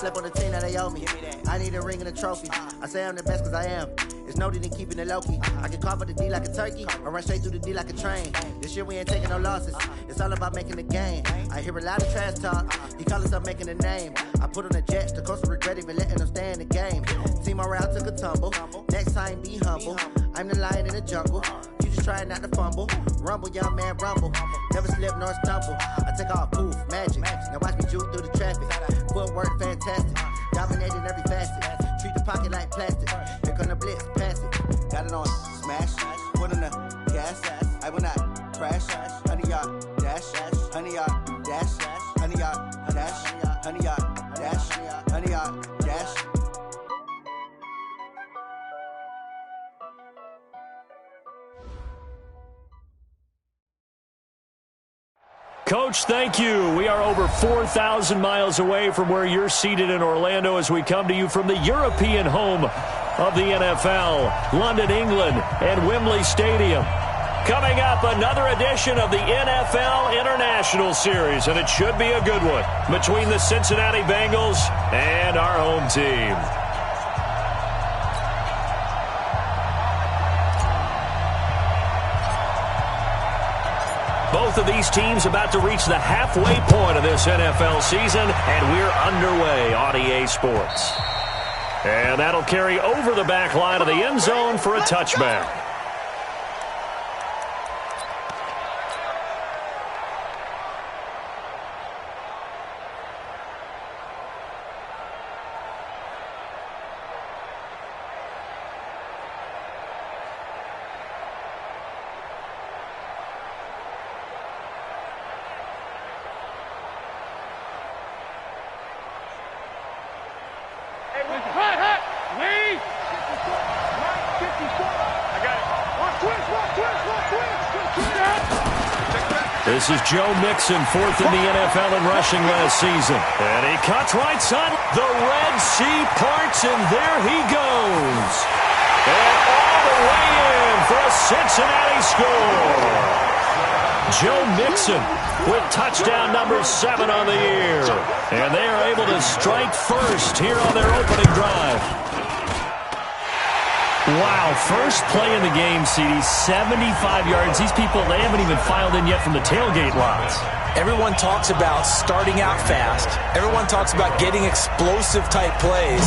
slept on the team that they owe me. I need a ring and a trophy. I say I'm the best because I am. It's no need in keeping it low-key. I can carve up the D like a turkey or run straight through the D like a train. This year we ain't taking no losses. It's all about making the game. I hear a lot of trash talk. He call himself making a name. I put on the Jets. The coach will regret even letting them stay in the game. Team morale took a tumble. Next time be humble. I'm the lion in the jungle. You just trying not to fumble. Rumble, young man, rumble. Never slip nor stumble. I take off, poof, magic. Now watch me juke through the traffic. Footwork fantastic. Dominating every facet. Treat the pocket like plastic. Here come the blitz, pass it. Got it on smash. Put in the gas. I will not crash. 100 yard dash. 100 yard dash. 100 yard dash. 100 yard dash. 100 yard dash. Coach, thank you. We are over 4,000 miles away from where you're seated in Orlando as we come to you from the European home of the NFL, London, England, and Wembley Stadium. Coming up, another edition of the NFL International Series, and it should be a good one between the Cincinnati Bengals and our home team. Both of these teams about to reach the halfway point of this NFL season, and we're underway on EA Sports. And that'll carry over the back line of the end zone for a touchback. This is Joe Mixon, fourth in the NFL in rushing last season. And he cuts right side. The Red Sea parts, and there he goes. And all the way in for a Cincinnati score. Joe Mixon with touchdown number 7 on the year. And they are able to strike first here on their opening drive. Wow, first play in the game, CD, 75 yards. These people, they haven't even filed in yet from the tailgate lots. Everyone talks about starting out fast. Everyone talks about getting explosive-type plays.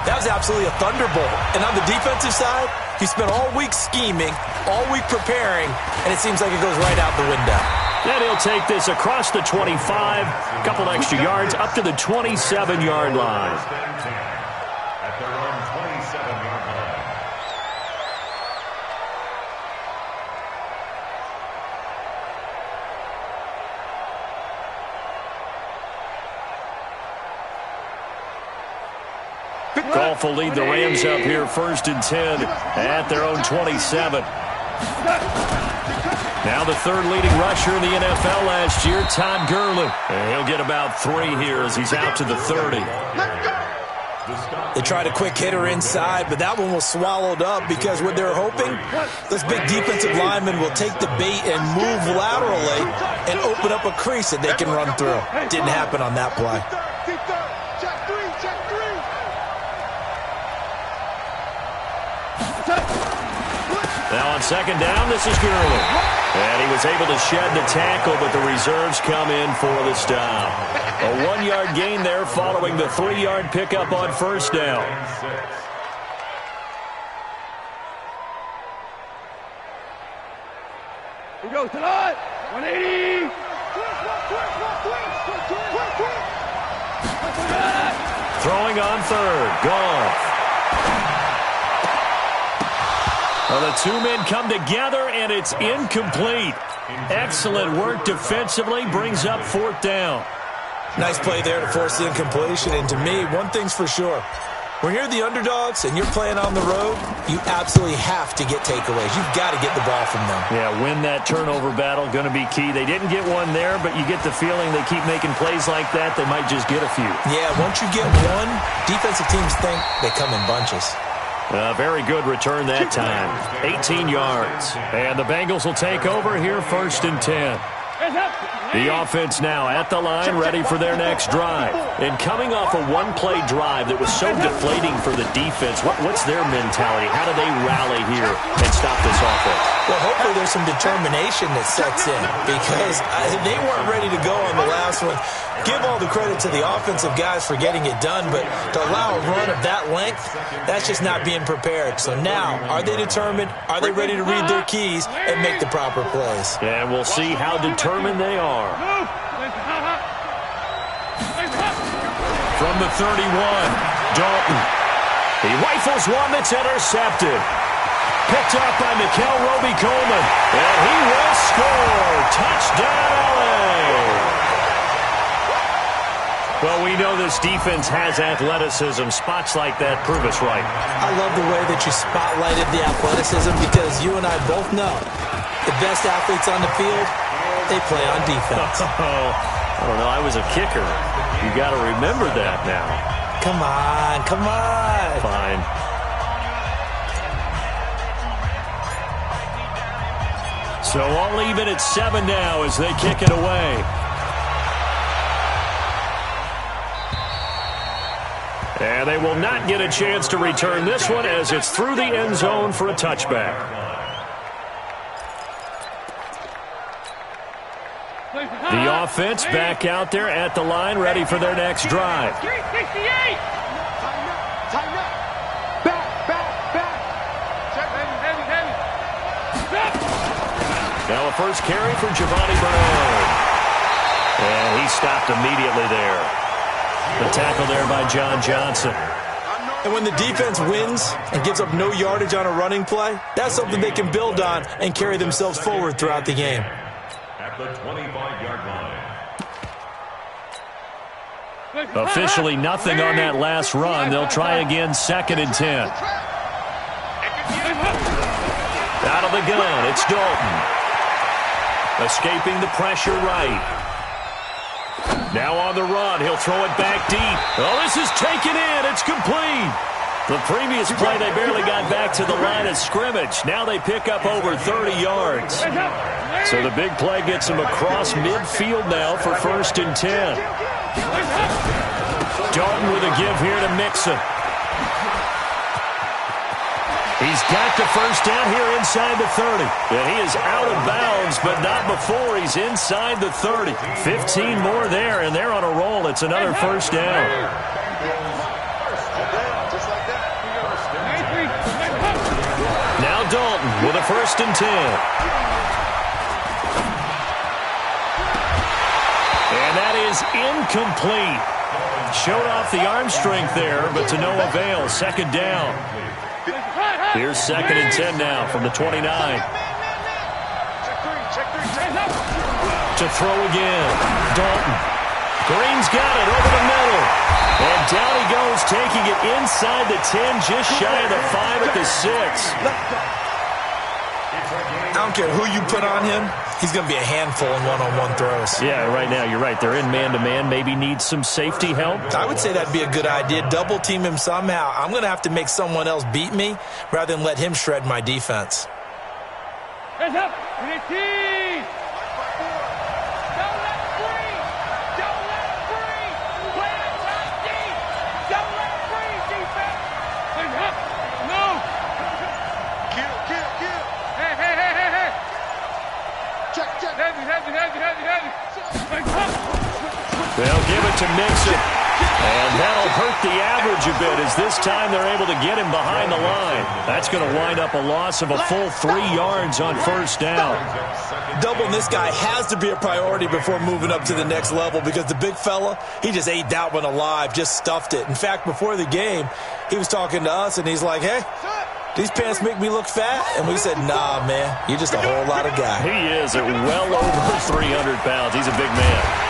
That was absolutely a thunderbolt. And on the defensive side, he spent all week scheming, all week preparing, and it seems like it goes right out the window. Then he'll take this across the 25, a couple extra yards, up to the 27-yard line. At their own 27-yard line. Goff will lead the Rams up here first and 10 at their own 27. Now the third leading rusher in the NFL last year, Todd Gurley. And he'll get about 3 here as he's out to the 30. They tried a quick hitter inside, but that one was swallowed up because what they're hoping, this big defensive lineman will take the bait and move laterally and open up a crease that they can run through. Didn't happen on that play. Now on second down, this is Gurley. And he was able to shed the tackle, but the reserves come in for the stop. A 1-yard gain there following the 3-yard pickup on first down. Here goes tonight. 180. Throwing on third. Goff. Well, the two men come together, and it's incomplete. Excellent work defensively, brings up fourth down. Nice play there to force the incompletion. And to me, one thing's for sure. When you're the underdogs and you're playing on the road, you absolutely have to get takeaways. You've got to get the ball from them. Yeah, win that turnover battle, going to be key. They didn't get one there, but you get the feeling they keep making plays like that, they might just get a few. Yeah, once you get one, defensive teams think they come in bunches. A very good return that time. 18 yards. And the Bengals will take over here first and 10. The offense now at the line, ready for their next drive. And coming off a one-play drive that was so deflating for the defense, what's their mentality? How do they rally here and stop this offense? Well, hopefully there's some determination that sets in because they weren't ready to go on the last one. Give all the credit to the offensive guys for getting it done, but to allow a run of that length, that's just not being prepared. So now, are they determined? Are they ready to read their keys and make the proper plays? And we'll see how determined they are. From the 31, Dalton. He rifles one that's intercepted. Picked up by Mikel Roby-Coleman. And he will score. Touchdown, LA. Well, we know this defense has athleticism. Spots like that prove us right. I love the way that you spotlighted the athleticism because you and I both know the best athletes on the field, they play on defense. I don't know. I was a kicker. You got to remember that now. Come on, come on. Fine. So I'll leave it at 7 now as they kick it away. And they will not get a chance to return this one as it's through the end zone for a touchback. The offense back out there at the line, ready for their next drive. 368. Now a first carry for Giovanni Bernard. And he stopped immediately there. The tackle there by John Johnson. And when the defense wins and gives up no yardage on a running play, that's something they can build on and carry themselves forward throughout the game. At the 25-yard line. Officially nothing on that last run. They'll try again, 2nd and 10. Out of the gun, it's Dalton. Escaping the pressure right. Now on the run, he'll throw it back deep. Oh, this is taken in. It's complete. The previous play, they barely got back to the line of scrimmage. Now they pick up over 30 yards. So the big play gets them across midfield now for 1st and 10. Dalton with a give here to Mixon. He's got the first down here inside the 30. And he is out of bounds, but not before he's inside the 30. 15 more there, and they're on a roll. It's another first down. Now Dalton with a 1st and 10. And that is incomplete. Showed off the arm strength there, but to no avail. 2nd down. Here's 2nd and 10 now from the 29. To throw again. Dalton. Green's got it over the middle. And down he goes, taking it inside the 10, just shy of the 5 at the 6. I don't care who you put on him. He's going to be a handful in one-on-one throws. Yeah, right now, you're right. They're in man-to-man. Maybe need some safety help. I would say that'd be a good idea. Double team him somehow. I'm going to have to make someone else beat me rather than let him shred my defense. Hands up. 15. Don't let free. Don't let free. Play it top deep. Don't let free, defense. Hands up. No. Kill. Hey. Check. Heavy. They'll give it to Mixon. And that'll hurt the average a bit as this time they're able to get him behind the line. That's going to wind up a loss of a full 3 yards on 1st down. Doubling this guy has to be a priority before moving up to the next level because the big fella, he just ate that one alive, just stuffed it. In fact, before the game, he was talking to us, and he's like, hey, these pants make me look fat? And we said, nah, man, you're just a whole lot of guy. He is at well over 300 pounds. He's a big man.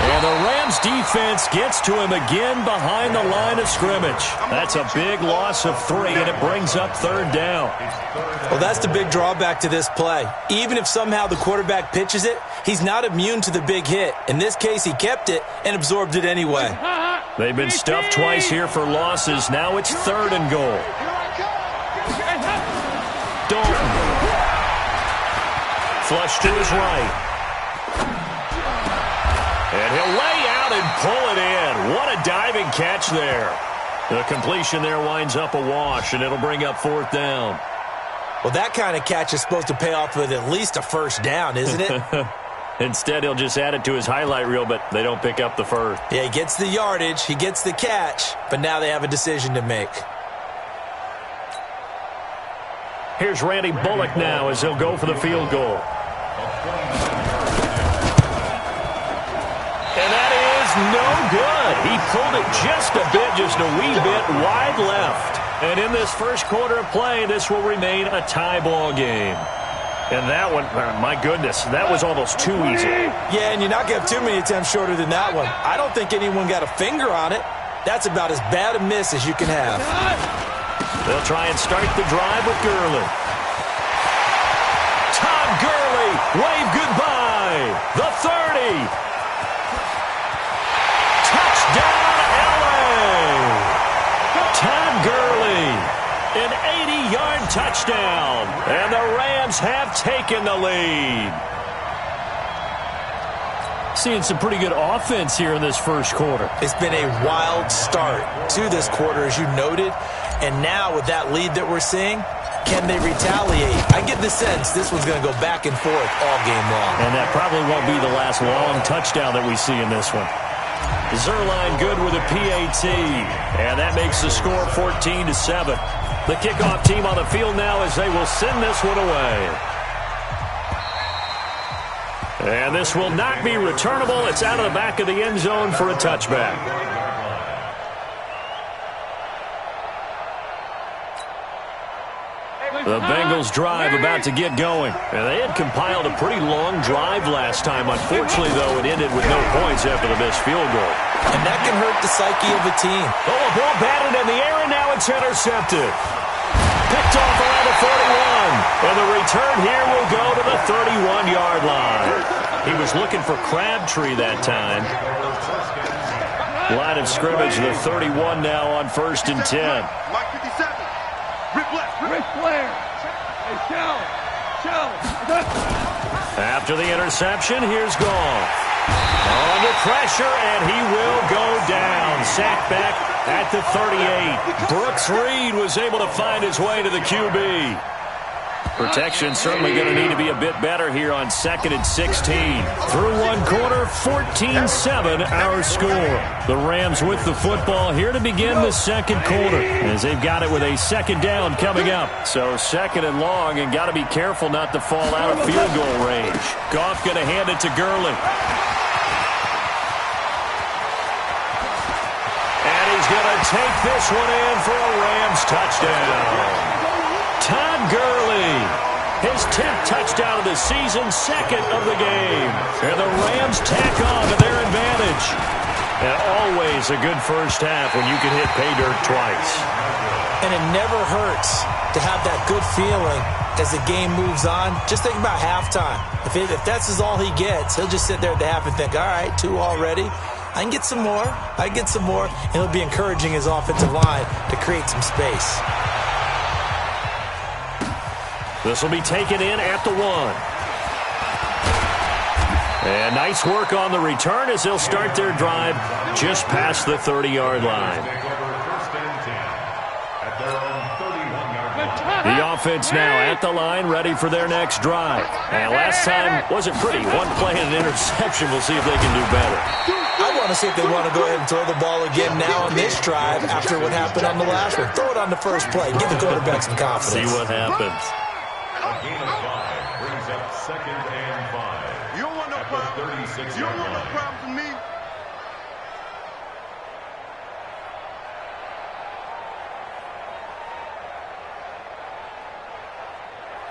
And the Rams defense gets to him again behind the line of scrimmage. That's a big loss of 3, and it brings up 3rd down. Well, that's the big drawback to this play. Even if somehow the quarterback pitches it, he's not immune to the big hit. In this case, he kept it and absorbed it anyway. They've been stuffed twice here for losses. Now it's 3rd and goal. Dalton. Flush to his right. And he'll lay out and pull it in. What a diving catch there. The completion there winds up a wash, and it'll bring up 4th down. Well, that kind of catch is supposed to pay off with at least a first down, isn't it? Instead, he'll just add it to his highlight reel, but they don't pick up the first. Yeah, he gets the yardage, he gets the catch, but now they have a decision to make. Here's Randy Bullock now as he'll go for the field goal. And that is no good. He pulled it just a wee bit wide left. And in this first quarter of play, this will remain a tie ball game. And that one, my goodness, that was almost too easy. Yeah, and you're not going to have too many attempts shorter than that one. I don't think anyone got a finger on it. That's about as bad a miss as you can have. They'll try and start the drive with Gurley. Todd Gurley, wave goodbye. The 30. Touchdown, LA. Todd Gurley, an 80-yard touchdown. And the Rams have taken the lead. Seeing some pretty good offense here in this first quarter. It's been a wild start to this quarter, as you noted. And now with that lead that we're seeing, can they retaliate? I get the sense this one's going to go back and forth all game long. And that probably won't be the last long touchdown that we see in this one. Zerline good with a PAT. And that makes the score 14-7. The kickoff team on the field now as they will send this one away. And this will not be returnable. It's out of the back of the end zone for a touchback. The Bengals drive about to get going. And they had compiled a pretty long drive last time. Unfortunately, though, it ended with no points after the missed field goal. And that can hurt the psyche of a team. Oh, a ball batted in the air, and now it's intercepted. Picked off around the 41. And the return here will go to the 31-yard line. He was looking for Crabtree that time. Line of scrimmage, the 31 now on 1st and 10. Mike 57. Rick Flair. Hey, show. After the interception, here's Goff. Under pressure, and he will go down. Sacked back at the 38. Brooks Reed was able to find his way to the QB. Protection certainly going to need to be a bit better here on 2nd and 16. Through one quarter, 14-7 our score. The Rams with the football here to begin the second quarter as they've got it with a second down coming up. So 2nd and long, and got to be careful not to fall out of field goal range. Goff going to hand it to Gurley. And he's going to take this one in for a Rams touchdown. Todd Gurley, his 10th touchdown of the season, 2nd of the game. And the Rams tack on to their advantage. And always a good first half when you can hit pay dirt twice. And it never hurts to have that good feeling as the game moves on. Just think about halftime. If that's all he gets, he'll just sit there at the half and think, all right, 2 already. I can get some more. And he'll be encouraging his offensive line to create some space. This will be taken in at the 1. And nice work on the return as they'll start their drive just past the 30-yard line. The offense now at the line, ready for their next drive. And last time wasn't pretty. One play and an interception. We'll see if they can do better. I want to see if they want to go ahead and throw the ball again now on this drive after what happened on the last one. Throw it on the first play. Give the quarterback some confidence. See what happens. A gain of 5 brings up 2nd and 5. You don't want no problems. You don't want no problems with me.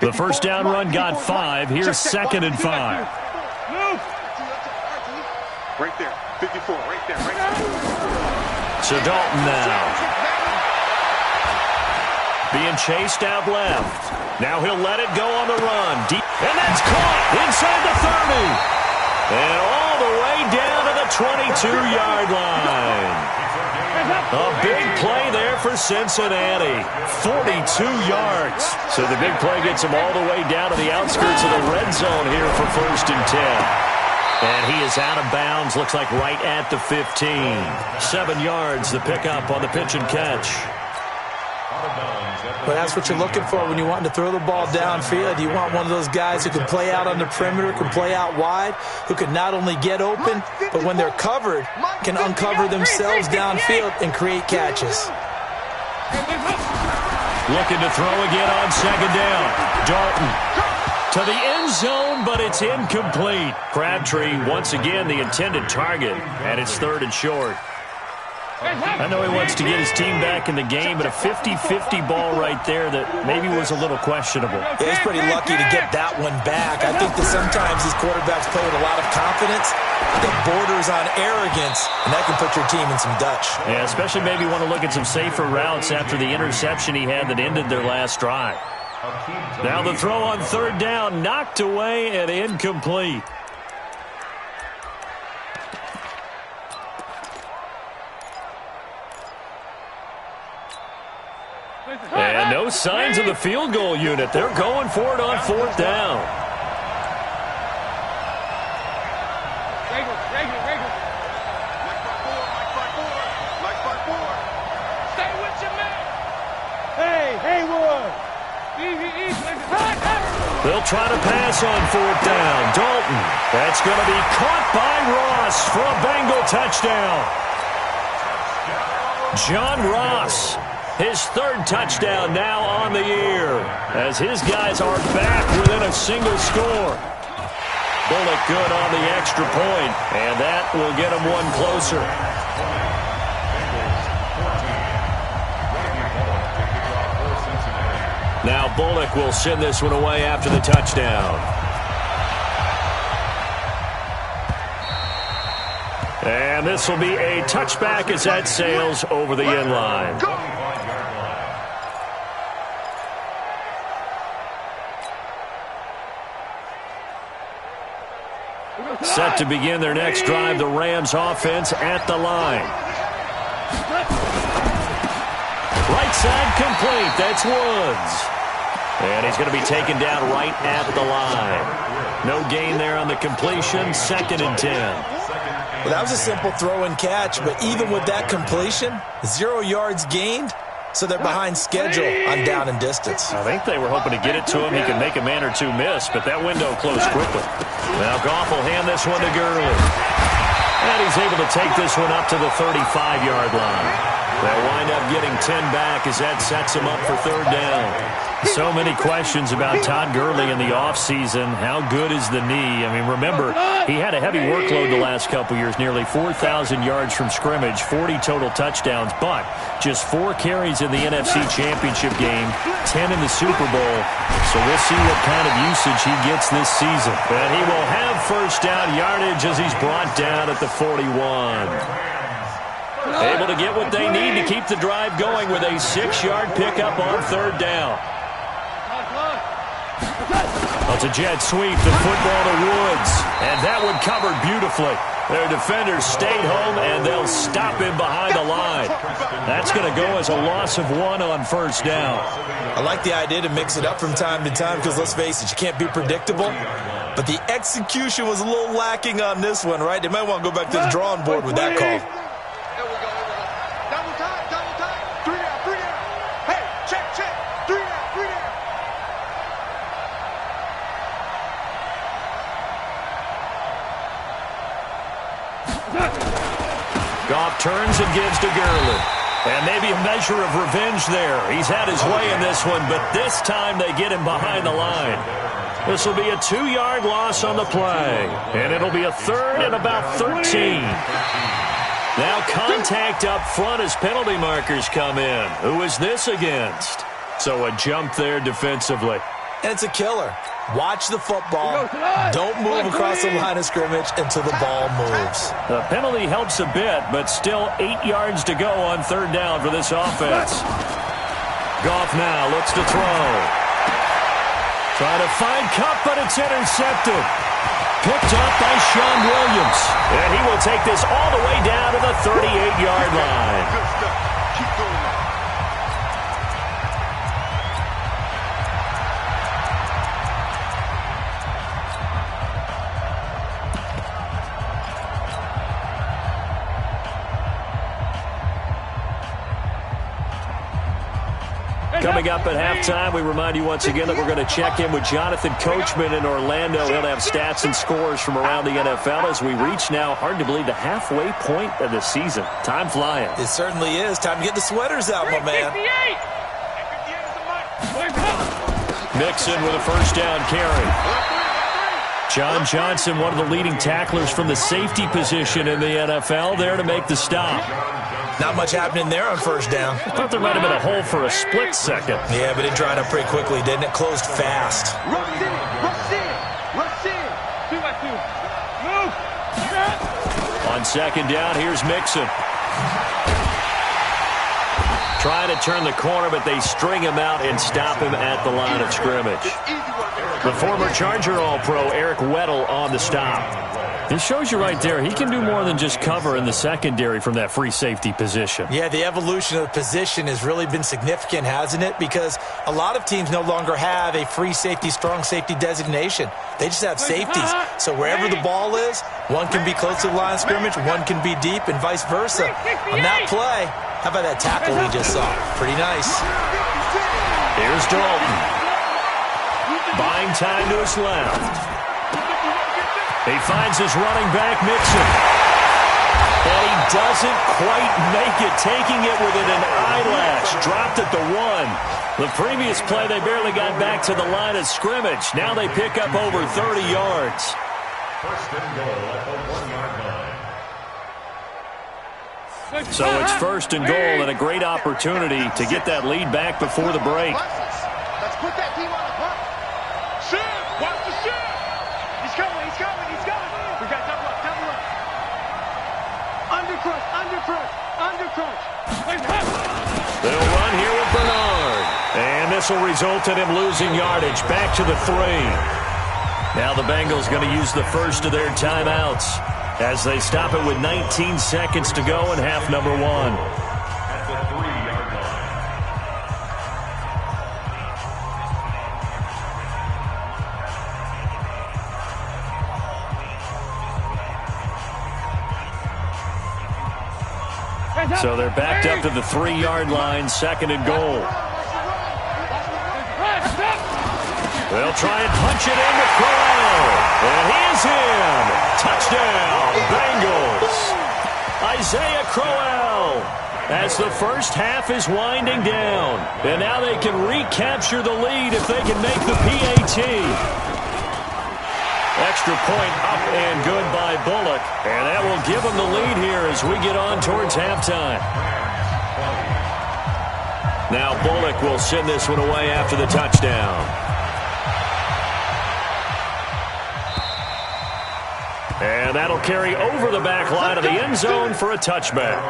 The first down run got 5. Here's 2nd and 5. Right there. 54. Right there. So Dalton now. Being chased out left. Now he'll let it go on the run. Deep, and that's caught inside the 30. And all the way down to the 22-yard line. A big play there for Cincinnati. 42 yards. So the big play gets him all the way down to the outskirts of the red zone here for 1st and 10. And he is out of bounds, looks like right at the 15. 7 yards, the pickup on the pitch and catch. But that's what you're looking for when you want to throw the ball downfield. You want one of those guys who can play out on the perimeter, can play out wide, who can not only get open, but when they're covered, can uncover themselves downfield and create catches. Looking to throw again on second down. Dalton to the end zone, but it's incomplete. Crabtree, once again, the intended target, and it's 3rd and short. I know he wants to get his team back in the game, but a 50-50 ball right there that maybe was a little questionable. Yeah, he's pretty lucky to get that one back. I think that sometimes these quarterbacks play with a lot of confidence that borders on arrogance, and that can put your team in some Dutch. Yeah, especially maybe want to look at some safer routes after the interception he had that ended their last drive. Now the throw on 3rd down, knocked away and incomplete. And no signs of the field goal unit. They're going for it on 4th down. Stay with your man. Hey, Haywood. They'll try to pass on 4th down. Dalton. That's going to be caught by Ross for a Bengal touchdown. John Ross. His 3rd touchdown now on the year as his guys are back within a single score. Bullock good on the extra point, and that will get him one closer. Now Bullock will send this one away after the touchdown. And this will be a touchback as that sails over the end line. Set to begin their next drive, the Rams offense at the line. Right side complete. That's Woods. And he's going to be taken down right at the line. No gain there on the completion. 2nd and 10. Well, that was a simple throw and catch, but even with that completion, 0 yards gained, so they're behind schedule on down and distance. I think they were hoping to get it to him. He could make a man or two miss, but that window closed quickly. Now Goff will hand this one to Gurley. And he's able to take this one up to the 35-yard line. They'll wind up getting 10 back as that sets him up for 3rd down. So many questions about Todd Gurley in the offseason. How good is the knee? I mean, remember, he had a heavy workload the last couple years, nearly 4,000 yards from scrimmage, 40 total touchdowns, but just 4 carries in the NFC Championship game, 10 in the Super Bowl. So we'll see what kind of usage he gets this season. And he will have 1st down yardage as he's brought down at the 41. Able to get what they need to keep the drive going with a 6-yard pickup on 3rd down. It's a jet sweep, the football to Woods. And that one covered beautifully. Their defenders stayed home, and they'll stop him behind the line. That's going to go as a loss of 1 on 1st down. I like the idea to mix it up from time to time because, let's face it, you can't be predictable. But the execution was a little lacking on this one, right? They might want to go back to the drawing board with that call. Goff turns and gives to Gurley. And maybe a measure of revenge there. He's had his way in this one, but this time they get him behind the line. This will be a 2-yard loss on the play. And it'll be a 3rd and about 13. Now contact up front as penalty markers come in. Who is this against? So a jump there defensively. And it's a killer. Watch the football. Don't move across the line of scrimmage until the ball moves. The penalty helps a bit, but still 8 yards to go on 3rd down for this offense. Goff now looks to throw. Try to find Kupp, but it's intercepted. Picked up by Sean Williams. And he will take this all the way down to the 38-yard line. Good stuff. Keep doing that. Coming up at halftime, we remind you once again that we're going to check in with Jonathan Coachman in Orlando. He'll have stats and scores from around the NFL as we reach now, hard to believe, the halfway point of the season. Time flying. It certainly is. Time to get the sweaters out, my man. Mixon with a first down carry. John Johnson, one of the leading tacklers from the safety position in the NFL, there to make the stop. Not much happening there on first down. I thought there might have been a hole for a split second. Yeah, but it dried up pretty quickly, didn't it? Closed fast. Rush in. 2-by-2. Move. On second down, here's Mixon. Trying to turn the corner, but they string him out and stop him at the line of scrimmage. The former Charger All-Pro Eric Weddle on the stop. This shows you right there, he can do more than just cover in the secondary from that free safety position. Yeah, the evolution of the position has really been significant, hasn't it? Because a lot of teams no longer have a free safety, strong safety designation. They just have safeties. So wherever the ball is, one can be close to the line of scrimmage, one can be deep, and vice versa. On that play, how about that tackle we just saw? Pretty nice. Here's Dalton. Buying time to his left. He finds his running back, Mixon. And he doesn't quite make it, taking it within an eyelash. Dropped at the 1. The previous play, they barely got back to the line of scrimmage. Now they pick up over 30 yards. First and goal at the 1-yard line. So it's first and goal and a great opportunity to get that lead back before the break. Let's put that team on the punt. Shoot! Watch the shoot! He's coming. We got double up. Undercrunch. They'll run here with Bernard. And this will result in him losing yardage back to the 3. Now the Bengals going to use the first of their timeouts as they stop it with 19 seconds to go in half number 1. At the 3-yard line. So they're backed up to the 3-yard line, second and goal. They'll try and punch it into Crowell. And he's in. Touchdown, Bengals. Isaiah Crowell as the first half is winding down. And now they can recapture the lead if they can make the PAT. Extra point up and good by Bullock. And that will give them the lead here as we get on towards halftime. Now Bullock will send this one away after the touchdown. And that'll carry over the back line of the end zone for a touchback.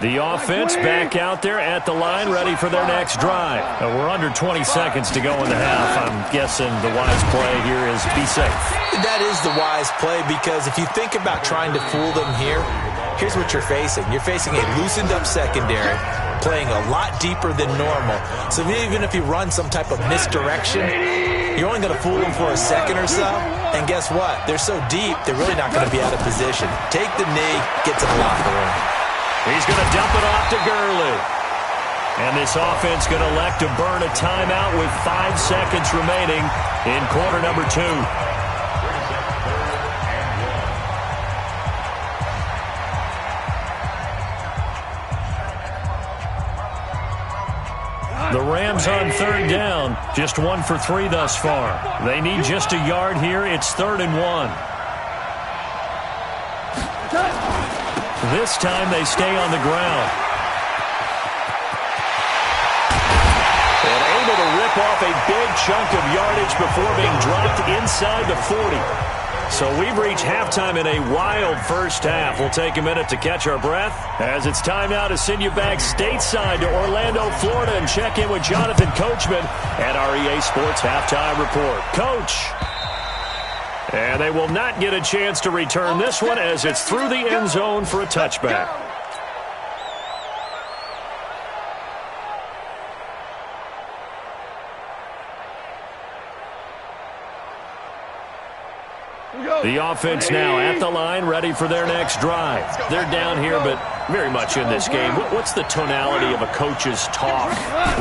The offense back out there at the line, ready for their next drive. We're under 20 seconds to go in the half. I'm guessing the wise play here is be safe. That is the wise play, because if you think about trying to fool them here, here's what you're facing. You're facing a loosened up secondary, playing a lot deeper than normal. So even if you run some type of misdirection, you're only going to fool them for a second or so. And guess what? They're so deep, they're really not going to be out of position. Take the knee, get to the locker room. He's going to dump it off to Gurley. And this offense going to elect to burn a timeout with 5 seconds remaining in quarter number 2. The Rams on third down, just 1 for 3 thus far. They need just a yard here. It's 3rd and 1. This time they stay on the ground. And able to rip off a big chunk of yardage before being dropped inside the 40. So we've reached halftime in a wild first half. We'll take a minute to catch our breath as it's time now to send you back stateside to Orlando, Florida, and check in with Jonathan Coachman at our EA Sports Halftime Report. Coach. And they will not get a chance to return this one as it's through the end zone for a touchback. The offense now at the line, ready for their next drive. They're down here, but very much in this game. What's the tonality of a coach's talk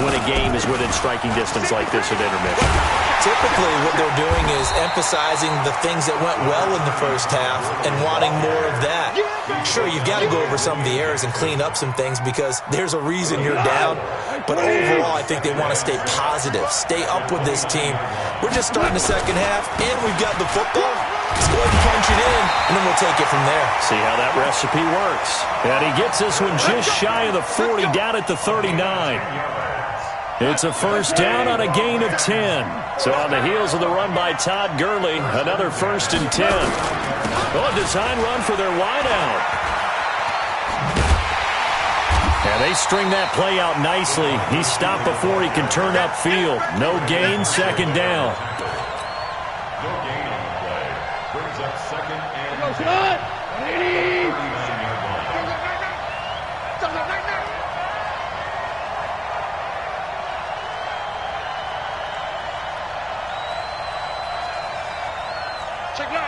when a game is within striking distance like this at intermission? Typically, what they're doing is emphasizing the things that went well in the first half and wanting more of that. Sure, you've got to go over some of the errors and clean up some things because there's a reason you're down. But overall, I think they want to stay positive, stay up with this team. We're just starting the second half, and we've got the football. Let's go ahead and punch it in, and then we'll take it from there. See how that recipe works. And he gets this one just shy of the 40, down at the 39. It's a first down on a gain of 10. So on the heels of the run by Todd Gurley, another 1st and 10. Oh, a design run for their wideout. And they string that play out nicely. He stopped before he can turn upfield. No gain, 2nd down. No gain on the play. Brings up 2nd and 10.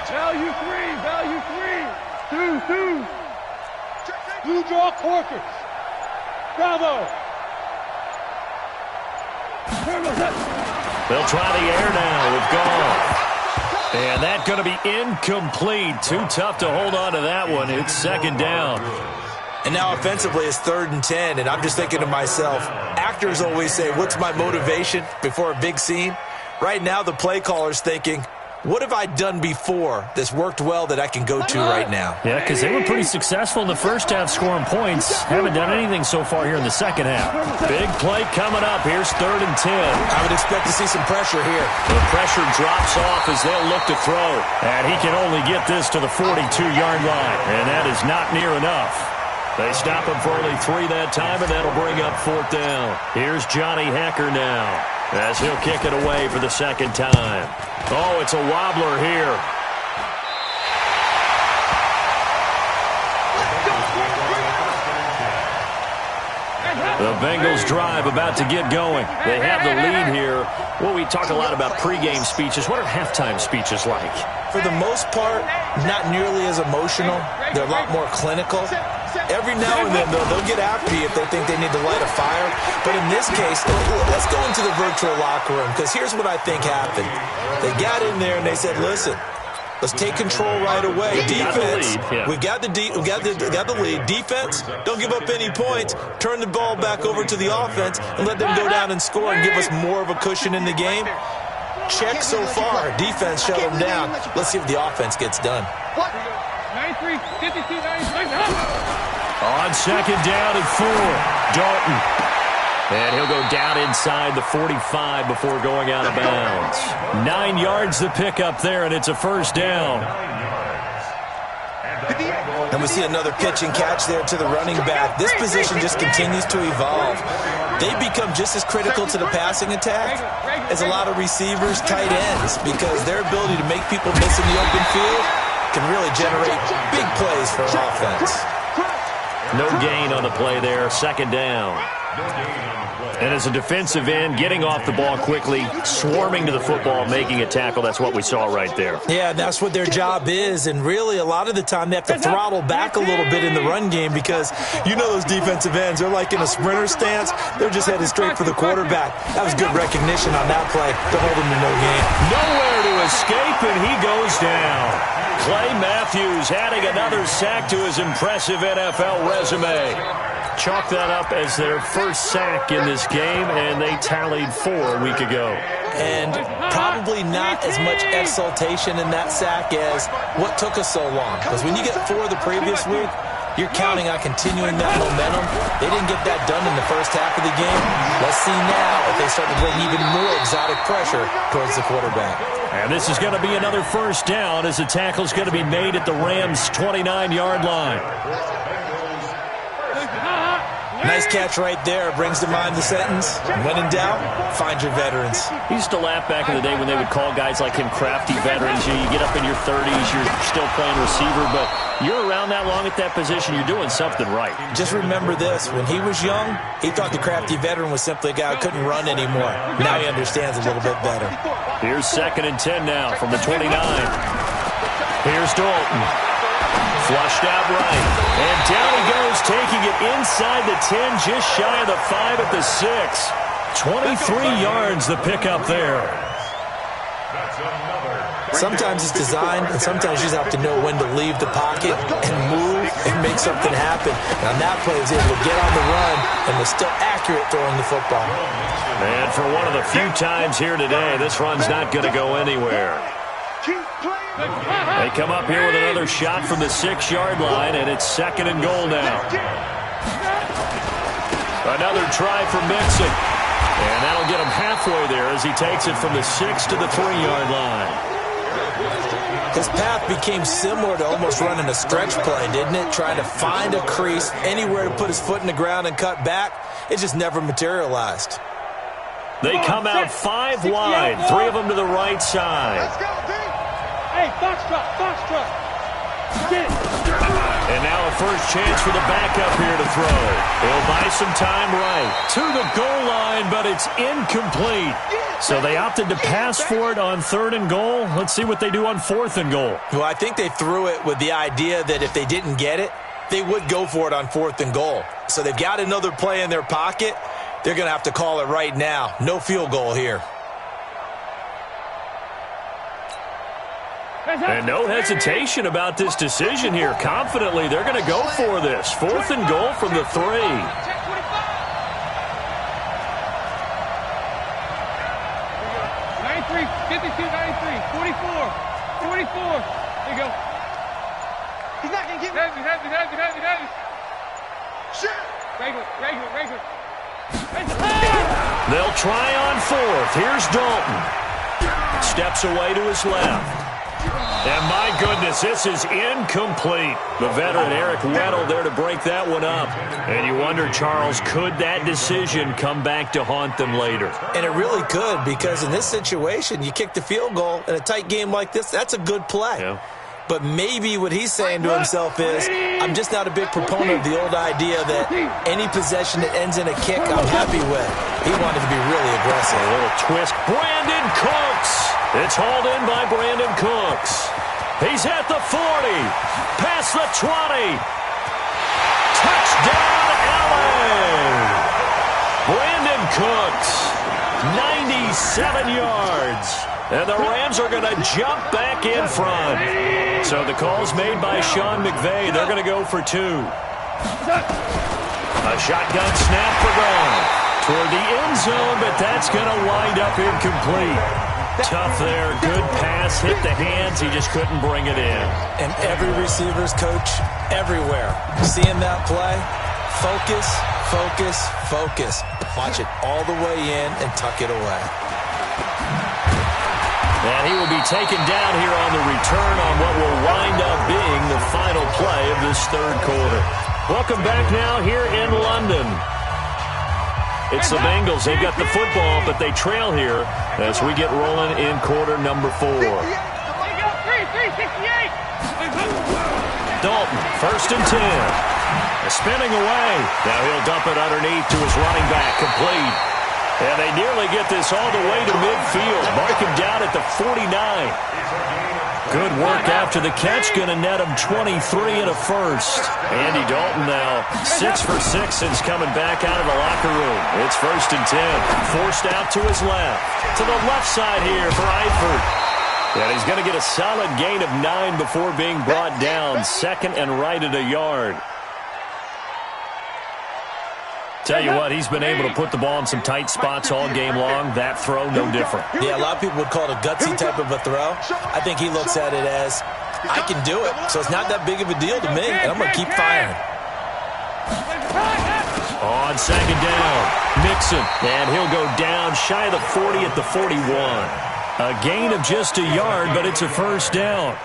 Value 3. 2. Blue draw Corkers. Bravo. They'll try the air now with Goff. And that's going to be incomplete. Too tough to hold on to that one. It's 2nd down. And now offensively it's 3rd and 10, and I'm just thinking to myself, actors always say, what's my motivation before a big scene? Right now the play caller's thinking, what have I done before that's worked well that I can go to right now? Yeah, because they were pretty successful in the first half scoring points. Haven't done anything so far here in the second half. Big play coming up. Here's 3rd and 10. I would expect to see some pressure here. The pressure drops off as they'll look to throw. And he can only get this to the 42-yard line. And that is not near enough. They stop him for only 3 that time, and that'll bring up 4th down. Here's Johnny Hecker now as he'll kick it away for the 2nd time. Oh, it's a wobbler here. The Bengals drive about to get going. They have the lead here. Well, we talk a lot about pregame speeches. What are halftime speeches like? For the most part, not nearly as emotional. They're a lot more clinical. Every now and then, they'll get after you if they think they need to light a fire. But in this case, let's go into the virtual locker room, because here's what I think happened. They got in there and they said, listen, let's take control right away. Defense, we've got the lead. Defense, don't give up any points. Turn the ball back over to the offense and let them go down and score and give us more of a cushion in the game. Check so far. Defense shut them down. Let's see if the offense gets done. 93, 52, 93. On 2nd down and 4, Dalton. And he'll go down inside the 45 before going out of bounds. 9 yards the pickup there, and it's a 1st down. And we see another pitch and catch there to the running back. This position just continues to evolve. They become just as critical to the passing attack as a lot of receivers, tight ends, because their ability to make people miss in the open field can really generate big plays for an offense. No gain on the play there, 2nd down. And as a defensive end, getting off the ball quickly, swarming to the football, making a tackle, that's what we saw right there. Yeah, that's what their job is, and really a lot of the time they have to throttle back a little bit in the run game because you know those defensive ends, they're like in a sprinter stance, they're just headed straight for the quarterback. That was good recognition on that play to hold him to no gain. Nowhere to escape, and he goes down. Clay Matthews adding another sack to his impressive NFL resume. Chalk that up as their first sack in this game, and they tallied 4 a week ago. And probably not as much exultation in that sack as what took us so long. Because when you get 4 the previous week, you're counting on continuing that momentum. They didn't get that done in the first half of the game. Let's see now if they start to bring even more exotic pressure towards the quarterback. And this is going to be another 1st down as the tackle is going to be made at the Rams' 29-yard line. Nice catch right there. Brings to mind the sentence, when in doubt, find your veterans. He used to laugh back in the day when they would call guys like him crafty veterans. You get up in your 30s, you're still playing receiver, but you're around that long at that position, you're doing something right. Just remember this. When he was young, he thought the crafty veteran was simply a guy who couldn't run anymore. Now he understands a little bit better. Here's 2nd and 10 now from the 29. Here's Dalton. Flushed out right. And down he goes, taking it inside the 10, just shy of the 5 at the 6. 23 yards the pickup there. Sometimes it's designed, and sometimes you just have to know when to leave the pocket and move and make something happen. And on that play, he was able to get on the run and was still accurate throwing the football. And for one of the few times here today, this run's not going to go anywhere. They come up here with another shot from the 6-yard line, and it's 2nd and goal now. Another try for Mixon. And that'll get him halfway there as he takes it from the 6 to the 3-yard line. His path became similar to almost running a stretch play, didn't it? Trying to find a crease, anywhere to put his foot in the ground and cut back. It just never materialized. They come out 5 wide, 3 of them to the right side. Let's go, D. Hey, box truck. Get it. And now a first chance for the backup here to throw. He'll buy some time right to the goal line, but it's incomplete. So they opted to pass for it on 3rd and goal. Let's see what they do on 4th and goal. Well, I think they threw it with the idea that if they didn't get it, they would go for it on 4th and goal. So they've got another play in their pocket. They're going to have to call it right now. No field goal here. And no hesitation about this decision here. Confidently, they're going to go for this. 4th and goal from the 3. 52, 93, 44. There you go. He's not going to get me. Heavy. Shit. Regular. They'll try on 4th. Here's Dalton. Steps away to his left. And my goodness, this is incomplete. The veteran Eric Weddle there to break that one up. And you wonder, Charles, could that decision come back to haunt them later? And it really could, because in this situation, you kick the field goal in a tight game like this, that's a good play. Yeah. But maybe what he's saying to himself is, I'm just not a big proponent of the old idea that any possession that ends in a kick I'm happy with. He wanted to be really aggressive. A little twist. Brandon Cooks. It's hauled in by Brandon Cooks. He's at the 40. Past the 20. Touchdown, LA. Brandon Cooks. 97 yards. And the Rams are going to jump back in front. So the call's made by Sean McVay. They're going to go for 2. A shotgun snap for Brown. Toward the end zone, but that's going to wind up incomplete. Tough there. Good pass. Hit the hands. He just couldn't bring it in. And every receiver's coach everywhere. Seeing that play, focus. Watch it all the way in and tuck it away. And he will be taken down here on the return on what will wind up being the final play of this 3rd quarter. Welcome back now here in London. It's the Bengals. They've got the football, but they trail here as we get rolling in quarter number 4. Dalton, 1st and 10. Spinning away. Now he'll dump it underneath to his running back, complete. And they nearly get this all the way to midfield. Mark him down at the 49. Good work after the catch. Going to net him 23 and a first. Andy Dalton now 6 for 6 since coming back out of the locker room. It's 1st and 10. Forced out to his left. To the left side here for Eifert. And he's going to get a solid gain of 9 before being brought down. 2nd and right at a yard. Tell you what, he's been able to put the ball in some tight spots all game long. That throw, no different. Yeah, a lot of people would call it a gutsy type of a throw. I think he looks at it as, I can do it, so it's not that big of a deal to me, and I'm going to keep firing. On 2nd down, Mixon, and he'll go down shy of the 40 at the 41. A gain of just a yard, but it's a first down.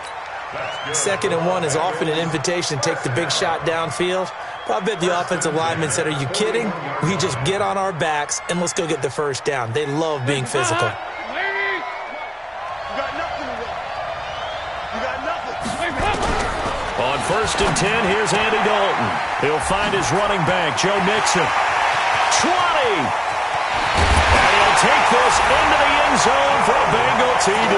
2nd and 1 is often an invitation to take the big shot downfield. I bet the offensive linemen said, are you kidding? We just get on our backs and let's go get the first down. They love being physical. You got nothing today. You got nothing. On 1st and 10, here's Andy Dalton. He'll find his running back, Joe Mixon. 20! And he'll take this into the end zone for a Bengal TD.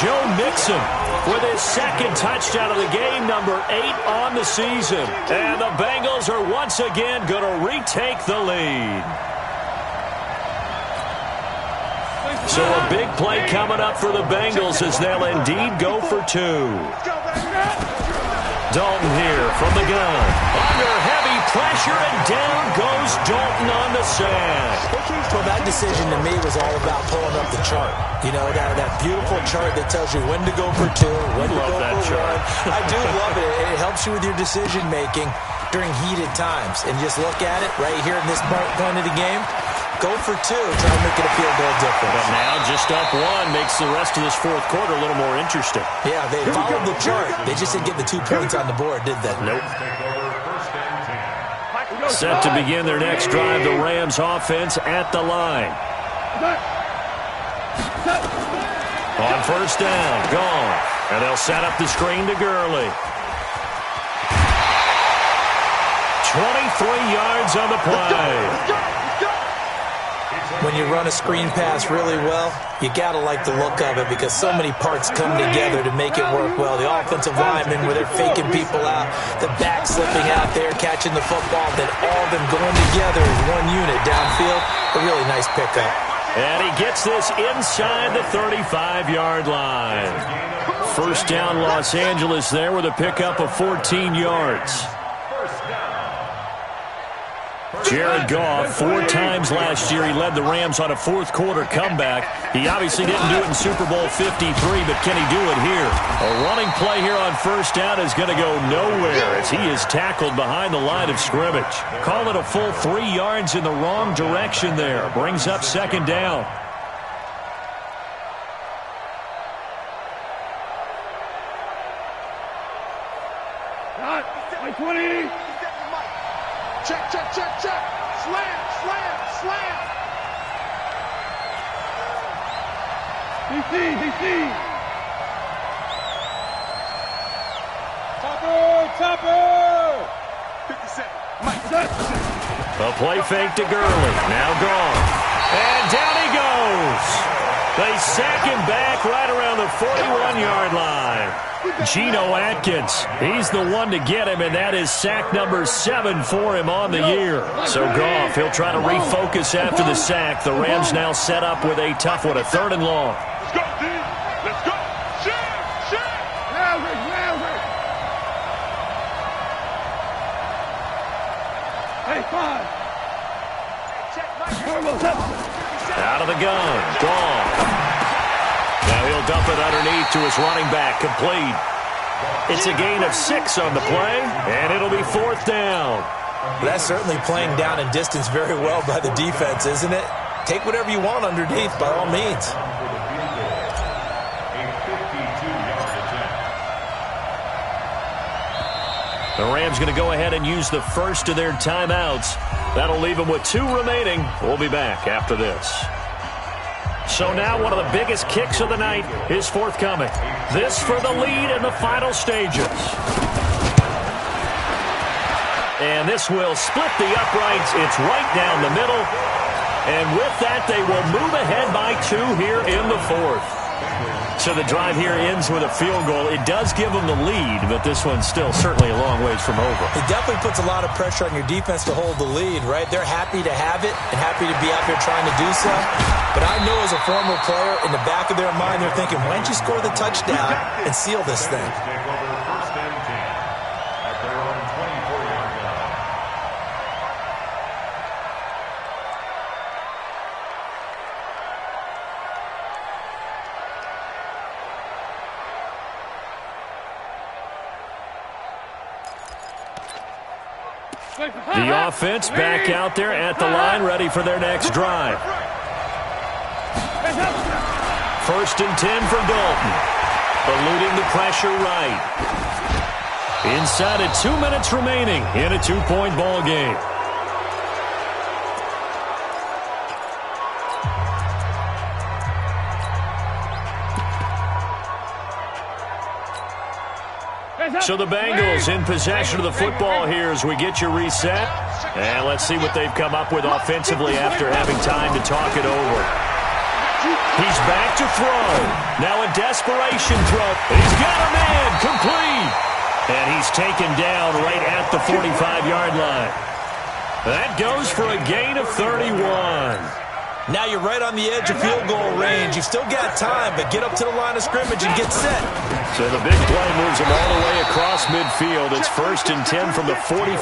Joe Mixon with his second touchdown of the game, number 8 on the season. And the Bengals are once again going to retake the lead. So a big play coming up for the Bengals as they'll indeed go for 2. Dalton here from the gun. Under heavy pressure, and down goes Dalton on the sack. Well, that decision to me was all about pulling up the chart. You know, that beautiful chart that tells you when to go for 2, when to go for 1. I do love it. It helps you with your decision-making during heated times. And just look at it right here in this point of the game. Go for 2, try to make it a field goal difference. But now just up 1 makes the rest of this fourth quarter a little more interesting. Yeah, they followed the chart. They just didn't get the 2 points on the board, did they? Nope. Set to begin their next drive, the Rams offense at the line. On first down, gone. And they'll set up the screen to Gurley. 23 yards on the play. When you run a screen pass really well, you got to like the look of it because so many parts come together to make it work well. The offensive linemen, where they're faking people out, the back slipping out there, catching the football, then all of them going together as one unit downfield. A really nice pickup. And he gets this inside the 35-yard line. First down, Los Angeles there with a pickup of 14 yards. Jared Goff, 4 times last year, he led the Rams on a fourth-quarter comeback. He obviously didn't do it in Super Bowl 53, but can he do it here? A running play here on first down is going to go nowhere as he is tackled behind the line of scrimmage. Call it a full 3 yards in the wrong direction there. Brings up second down. Hot, 20. Check, check, check, check. Slam, slam, slam. DC. Topper. 57. Mike. A play fake to Gurley. Now gone. And down he goes. They sack him back right around the 41-yard line. Geno Atkins, he's the one to get him, and that is sack number 7 for him on the year. So Goff, he'll try to refocus after the sack. The Rams now set up with a tough one, a 3rd and long. Let's go, D. Let's go. Shift. Hey, 5. Out of the gun, gone. Now he'll dump it underneath to his running back, complete. It's a gain of 6 on the play, and it'll be 4th down. That's certainly playing down in distance very well by the defense, isn't it? Take whatever you want underneath, by all means. The Rams going to go ahead and use the first of their timeouts. That'll leave them with 2 remaining. We'll be back after this. So now one of the biggest kicks of the night is forthcoming. This for the lead in the final stages. And this will split the uprights. It's right down the middle. And with that, they will move ahead by 2 here in the 4th. So the drive here ends with a field goal. It does give them the lead, but this one's still certainly a long ways from over. It definitely puts a lot of pressure on your defense to hold the lead, right? They're happy to have it and happy to be out there trying to do so. But I know as a former player, in the back of their mind, they're thinking, why don't you score the touchdown and seal this thing? The offense back out there at the line, ready for their next drive. 1st and 10 for Dalton. Eluding the pressure right. Inside of 2 minutes remaining in a 2-point ball game. So the Bengals in possession of the football here as we get you reset. And let's see what they've come up with offensively after having time to talk it over. He's back to throw. Now a desperation throw. He's got a man complete. And he's taken down right at the 45-yard line. That goes for a gain of 31. Now you're right on the edge of field goal range. You've still got time, but get up to the line of scrimmage and get set. So the big play moves him all the way across midfield. It's 1st and 10 from the 45.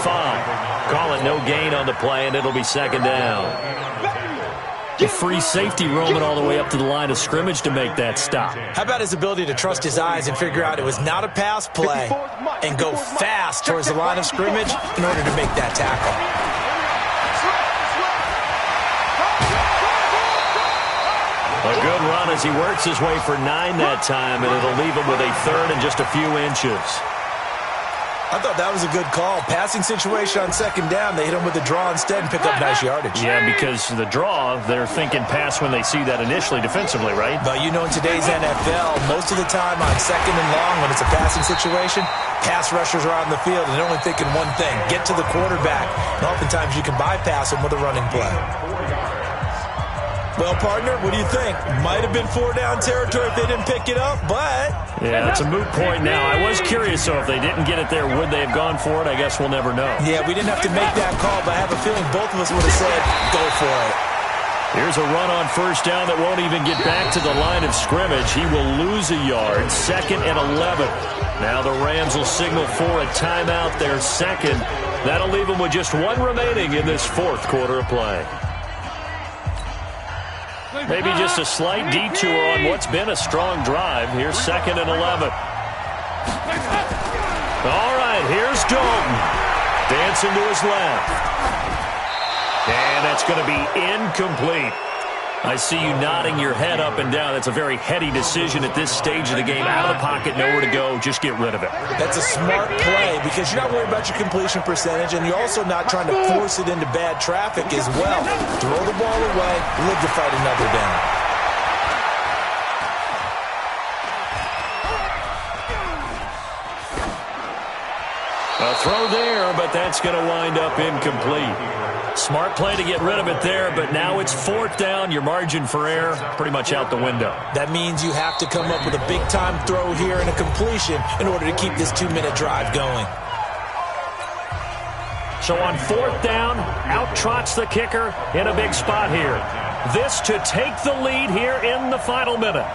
Call it no gain on the play, and it'll be 2nd down. A free safety roaming all the way up to the line of scrimmage to make that stop. How about his ability to trust his eyes and figure out it was not a pass play and go fast towards the line of scrimmage in order to make that tackle. A good run as he works his way for 9 that time, and it'll leave him with a 3rd and just a few inches. I thought that was a good call. Passing situation on 2nd down. They hit him with a draw instead and pick up nice yardage. Yeah, because the draw, they're thinking pass when they see that initially defensively, right? But you know, in today's NFL, most of the time on 2nd and long when it's a passing situation, pass rushers are out in the field and they're only thinking one thing, get to the quarterback. And oftentimes you can bypass them with a running play. Well, partner, what do you think? Might have been 4-down territory if they didn't pick it up, but... Yeah, it's a moot point now. I was curious, so if they didn't get it there, would they have gone for it? I guess we'll never know. Yeah, we didn't have to make that call, but I have a feeling both of us would have said, go for it. Here's a run on 1st down that won't even get back to the line of scrimmage. He will lose a yard, 2nd and 11. Now the Rams will signal for a timeout, their 2nd. That'll leave them with just 1 remaining in this 4th quarter of play. Maybe just a slight detour on what's been a strong drive. Here's 2nd and 11. All right, here's Dalton. Dancing to his left. And that's going to be incomplete. I see you nodding your head up and down. That's a very heady decision at this stage of the game. Out of the pocket, nowhere to go. Just get rid of it. That's a smart play because you're not worried about your completion percentage, and you're also not trying to force it into bad traffic as well. Throw the ball away, live to fight another down. A throw there, but that's going to wind up incomplete. Smart play to get rid of it there, but now it's 4th down. Your margin for error pretty much out the window. That means you have to come up with a big-time throw here and a completion in order to keep this 2-minute drive going. So on 4th down, out trots the kicker in a big spot here. This to take the lead here in the final minute.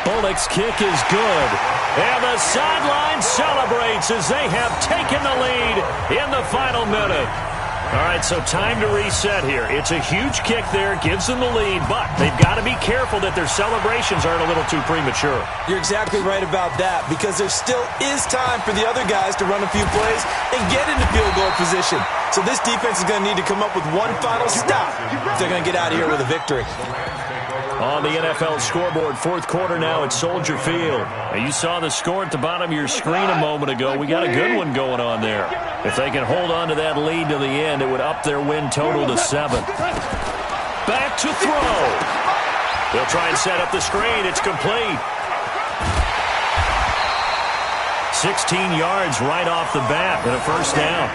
Bullock's kick is good. And the sideline celebrates as they have taken the lead in the final minute. All right, so time to reset here. It's a huge kick there, gives them the lead, but they've got to be careful that their celebrations aren't a little too premature. You're exactly right about that because there still is time for the other guys to run a few plays and get into field goal position. So this defense is going to need to come up with one final stop if they're going to get out of here with a victory. On the NFL scoreboard, 4th quarter now at Soldier Field. Now you saw the score at the bottom of your screen a moment ago. We got a good one going on there. If they can hold on to that lead to the end, it would up their win total to 7. Back to throw. They'll try and set up the screen. It's complete. 16 yards right off the bat and a 1st down.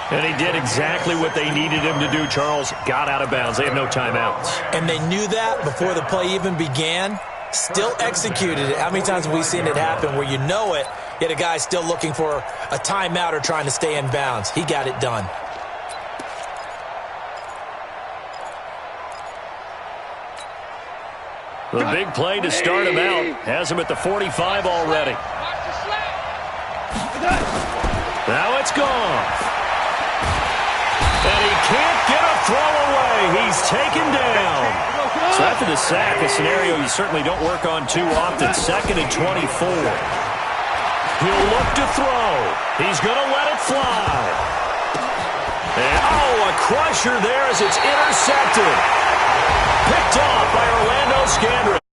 And he did exactly what they needed him to do, Charles. Got out of bounds. They have no timeouts. And they knew that before the play even began. Still executed it. How many times have we seen it happen where you know it, yet a guy's still looking for a timeout or trying to stay in bounds? He got it done. The big play to start him out. Has him at the 45 already. Now it's gone. And he can't get a throw away. He's taken down. So after the sack, a scenario you certainly don't work on too often. 2nd and 24. He'll look to throw. He's going to let it fly. And, a crusher there as it's intercepted. Picked off by Orlando Scandrick.